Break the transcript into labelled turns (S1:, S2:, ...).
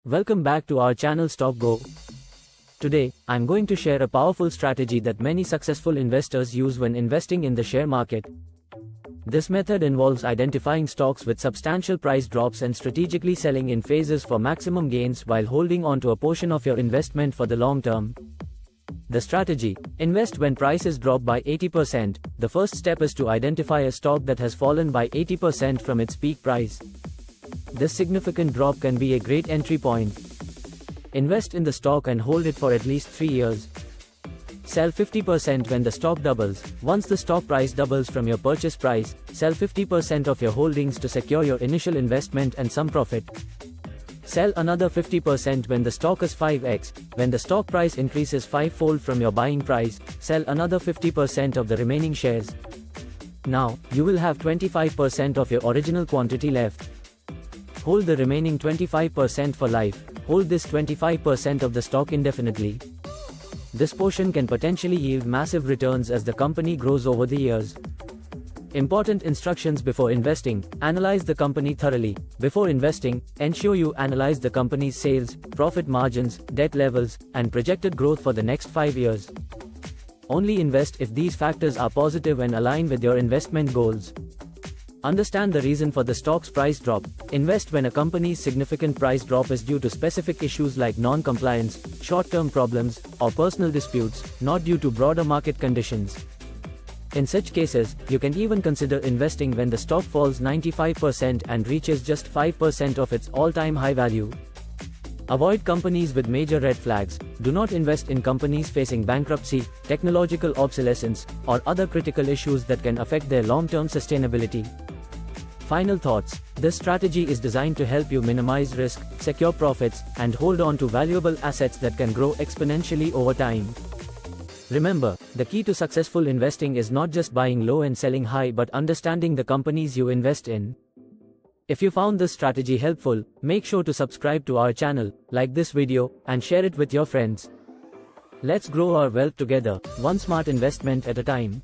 S1: Welcome back to our channel Stock Go. Today, I'm going to share a powerful strategy that many successful investors use when investing in the share market. This method involves identifying stocks with substantial price drops and strategically selling in phases for maximum gains while holding on to a portion of your investment for the long term. The strategy: invest when prices drop by 80%. The first step is to identify a stock that has fallen by 80% from its peak price. This significant drop can be a great entry point. Invest in the stock and hold it for at least 3 years. Sell 50% when the stock doubles. Once the stock price doubles from your purchase price, sell 50% of your holdings to secure your initial investment and some profit. Sell another 50% when the stock is 5x. When the stock price increases 5-fold from your buying price, sell another 50% of the remaining shares. Now, you will have 25% of your original quantity left. Hold the remaining 25% for life. Hold this 25% of the stock indefinitely. This portion can potentially yield massive returns as the company grows over the years. Important instructions before investing: analyze the company thoroughly. Before investing, ensure you analyze the company's sales, profit margins, debt levels, and projected growth for the next 5 years. Only invest if these factors are positive and align with your investment goals. Understand the reason for the stock's price drop. Invest when a company's significant price drop is due to specific issues like non-compliance, short-term problems, or personal disputes, not due to broader market conditions. In such cases, you can even consider investing when the stock falls 95% and reaches just 5% of its all-time high value. Avoid companies with major red flags. Do not invest in companies facing bankruptcy, technological obsolescence, or other critical issues that can affect their long-term sustainability. Final thoughts: this strategy is designed to help you minimize risk, secure profits, and hold on to valuable assets that can grow exponentially over time. Remember, the key to successful investing is not just buying low and selling high but understanding the companies you invest in. If you found this strategy helpful, make sure to subscribe to our channel, like this video, and share it with your friends. Let's grow our wealth together, one smart investment at a time.